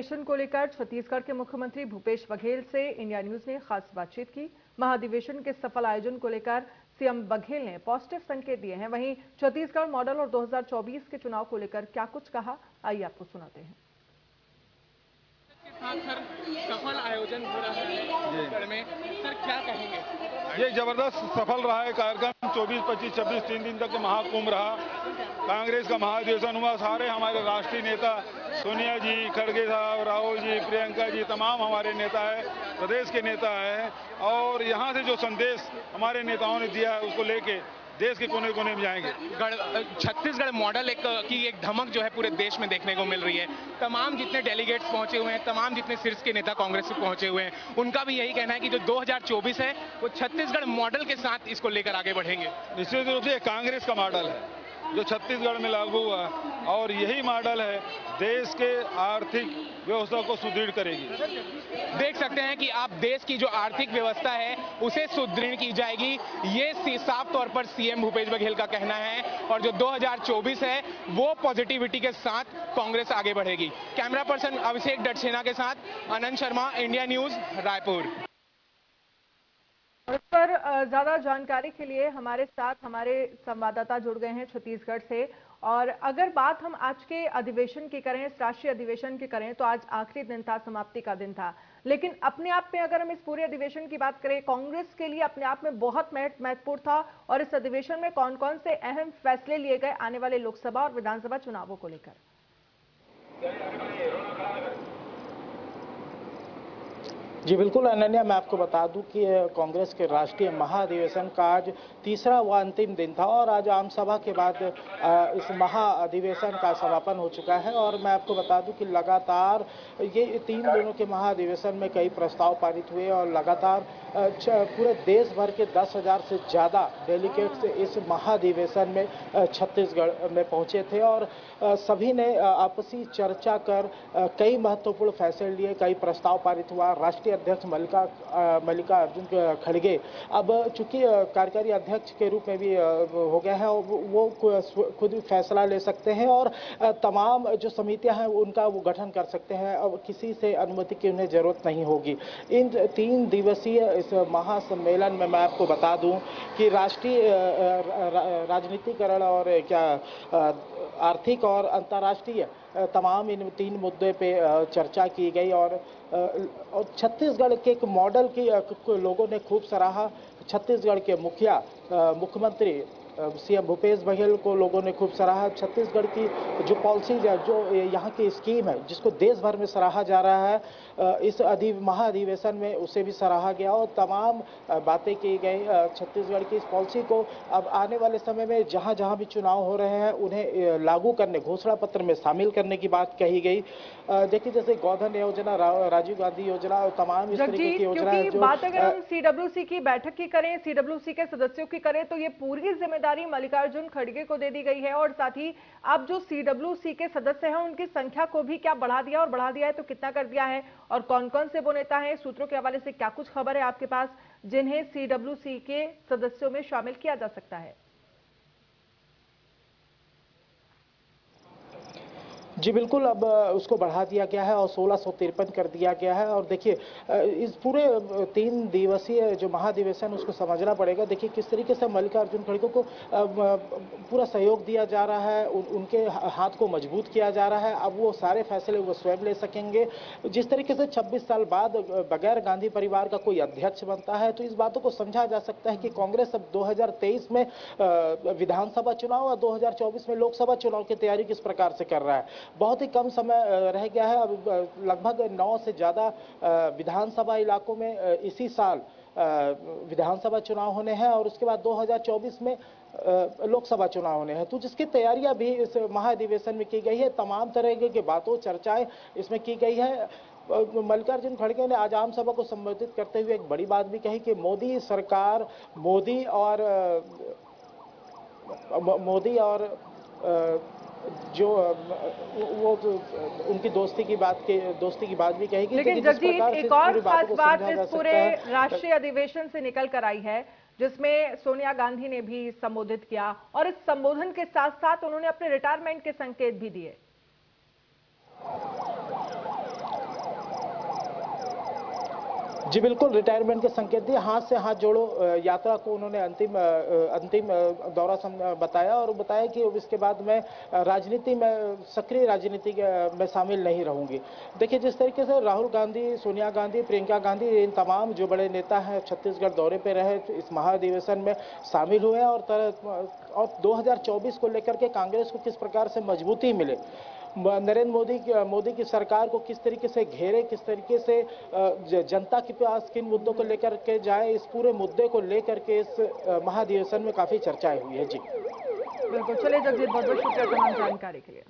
महाधिवेशन को लेकर छत्तीसगढ़ के मुख्यमंत्री भूपेश बघेल से इंडिया न्यूज ने खास बातचीत की। महाधिवेशन के सफल आयोजन को लेकर सीएम बघेल ने पॉजिटिव संकेत दिए हैं। वहीं छत्तीसगढ़ मॉडल और 2024 के चुनाव को लेकर क्या कुछ कहा, आइए आपको सुनाते हैं। सर, सफल आयोजन हो रहा है छत्तीसगढ़ में, सर क्या कहेंगे? ये जबरदस्त सफल रहा है कार्यक्रम। 24, 25, 26 3 दिन तक महाकुंभ रहा। कांग्रेस का महाधिवेशन हुआ। सारे हमारे राष्ट्रीय नेता सोनिया जी, खड़गे साहब, राहुल जी, प्रियंका जी, तमाम हमारे नेता है, प्रदेश के नेता है। और यहाँ से जो संदेश हमारे नेताओं ने दिया है उसको लेके देश के कोने कोने में जाएंगे। छत्तीसगढ़ मॉडल की एक धमक जो है पूरे देश में देखने को मिल रही है। तमाम जितने डेलीगेट्स पहुंचे हुए हैं, तमाम जितने शीर्ष के नेता कांग्रेस से पहुंचे हुए हैं, उनका भी यही कहना है कि जो 2024 है वो छत्तीसगढ़ मॉडल के साथ इसको लेकर आगे बढ़ेंगे। निश्चित रूप से कांग्रेस का मॉडल है जो छत्तीसगढ़ में लागू हुआ, और यही मॉडल है देश के आर्थिक व्यवस्था को सुदृढ़ करेगी। देख सकते हैं कि आप देश की जो आर्थिक व्यवस्था है उसे सुदृढ़ की जाएगी, ये साफ तौर पर सीएम भूपेश बघेल का कहना है। और जो 2024 है वो पॉजिटिविटी के साथ कांग्रेस आगे बढ़ेगी। कैमरा पर्सन अभिषेक डटसेना के साथ अनंत शर्मा, इंडिया न्यूज, रायपुर। इस पर ज्यादा जानकारी के लिए हमारे साथ हमारे संवाददाता जुड़ गए हैं छत्तीसगढ़ से। और अगर बात हम आज के अधिवेशन की करें, इस राष्ट्रीय अधिवेशन की करें, तो आज आखिरी दिन था, समाप्ति का दिन था। लेकिन अपने आप में अगर हम इस पूरे अधिवेशन की बात करें, कांग्रेस के लिए अपने आप में बहुत महत्वपूर्ण था। और इस अधिवेशन में कौन कौन से अहम फैसले लिए गए आने वाले लोकसभा और विधानसभा चुनावों को लेकर? जी बिल्कुल अनन्या, मैं आपको बता दूं कि कांग्रेस के राष्ट्रीय महाधिवेशन का आज तीसरा व अंतिम दिन था और आज आम सभा के बाद इस महाधिवेशन का समापन हो चुका है। और मैं आपको बता दूं कि लगातार ये 3 दिनों के महाधिवेशन में कई प्रस्ताव पारित हुए और लगातार पूरे देश भर के 10,000 से ज़्यादा डेलीगेट्स इस महाधिवेशन में छत्तीसगढ़ में पहुंचे थे और सभी ने आपसी चर्चा कर कई महत्वपूर्ण फैसले लिए, कई प्रस्ताव पारित हुआ। राष्ट्रीय अध्यक्ष मल्लिकार्जुन खड़गे अब चूंकि कार्यकारी अध्यक्ष के रूप में भी हो गया है, वो खुद भी फैसला ले सकते हैं और तमाम जो समितियां हैं उनका वो गठन कर सकते हैं। अब किसी से अनुमति की उन्हें जरूरत नहीं होगी। इन 3 दिवसीय इस महासम्मेलन में मैं आपको बता दूं कि राष्ट्रीय राजनीतिकरण और आर्थिक और अंतर्राष्ट्रीय तमाम इन 3 मुद्दे पे चर्चा की गई और छत्तीसगढ़ के एक मॉडल की लोगों ने खूब सराहा। छत्तीसगढ़ के मुख्यमंत्री सीएम भूपेश बघेल को लोगों ने खूब सराहा। छत्तीसगढ़ की जो पॉलिसीज है, जो यहाँ की स्कीम है जिसको देश भर में सराहा जा रहा है, इस महाधिवेशन में उसे भी सराहा गया और तमाम बातें की गई। छत्तीसगढ़ की इस पॉलिसी को अब आने वाले समय में जहाँ जहाँ भी चुनाव हो रहे हैं उन्हें लागू करने, घोषणा पत्र में शामिल करने की बात कही गई। देखिए जैसे गोधन योजना, राजीव गांधी योजना और तमाम इस तरीके की योजना है। जो बात अगर हम सीडब्ल्यूसी की बैठक की करें, सीडब्ल्यूसी के सदस्यों की करें, तो ये पूरी जिम्मेदारी मल्लिकार्जुन खड़गे को दे दी गई है। और साथ ही अब जो सीडब्ल्यूसी के सदस्य हैं उनकी संख्या को भी क्या बढ़ा दिया, और बढ़ा दिया है तो कितना कर दिया है, और कौन कौन से वो नेता हैं, सूत्रों के हवाले से क्या कुछ खबर है आपके पास जिन्हें सीडब्ल्यूसी के सदस्यों में शामिल किया जा सकता है? जी बिल्कुल, अब उसको बढ़ा दिया गया है और 1653 कर दिया गया है। और देखिए इस पूरे 3 दिवसीय जो महाधिवेशन उसको समझना पड़ेगा। देखिए किस तरीके से मल्लिकार्जुन खड़गे को पूरा सहयोग दिया जा रहा है, उनके हाथ को मजबूत किया जा रहा है। अब वो सारे फैसले वो स्वयं ले सकेंगे। जिस तरीके से 26 साल बाद बगैर गांधी परिवार का कोई अध्यक्ष बनता है, तो इस बातों को समझा जा सकता है कि कांग्रेस अब 2023 में विधानसभा चुनाव और 2024 में लोकसभा चुनाव की तैयारी किस प्रकार से कर रहा है। बहुत ही कम समय रह गया है। अब लगभग 9 से ज़्यादा विधानसभा इलाकों में इसी साल विधानसभा चुनाव होने हैं और उसके बाद 2024 में लोकसभा चुनाव होने हैं। तो जिसकी तैयारियां भी इस महाधिवेशन में की गई है, तमाम तरह की बातों चर्चाएं इसमें की गई है। मल्लिकार्जुन खड़गे ने आज आम सभा को संबोधित करते हुए एक बड़ी बात भी कही कि मोदी सरकार, मोदी और जो उनकी दोस्ती की बात भी कहेगी। लेकिन जगजीत, एक और खास बात इस पूरे राष्ट्रीय अधिवेशन से निकल कर आई है जिसमें सोनिया गांधी ने भी संबोधित किया और इस संबोधन के साथ साथ उन्होंने अपने रिटायरमेंट के संकेत भी दिए। जी बिल्कुल, रिटायरमेंट के संकेत दिए, हाथ से हाथ जोड़ो यात्रा को उन्होंने अंतिम दौरा बताया और बताया कि इसके बाद मैं राजनीति में सक्रिय राजनीति में शामिल नहीं रहूंगी। देखिए, जिस तरीके से राहुल गांधी, सोनिया गांधी, प्रियंका गांधी, इन तमाम जो बड़े नेता हैं छत्तीसगढ़ दौरे पे रहे, इस महाधिवेशन में शामिल हुए और 2024 को लेकर के कांग्रेस को किस प्रकार से मजबूती मिले, नरेंद्र मोदी की सरकार को किस तरीके से घेरे, किस तरीके से जनता के पास किन मुद्दों को लेकर के जाए, इस पूरे मुद्दे को लेकर के इस महाधिवेशन में काफी चर्चाएं हुई है। जी बिल्कुल, चलिए जगजीत, बहुत बहुत शुक्रिया तमाम जानकारी के लिए।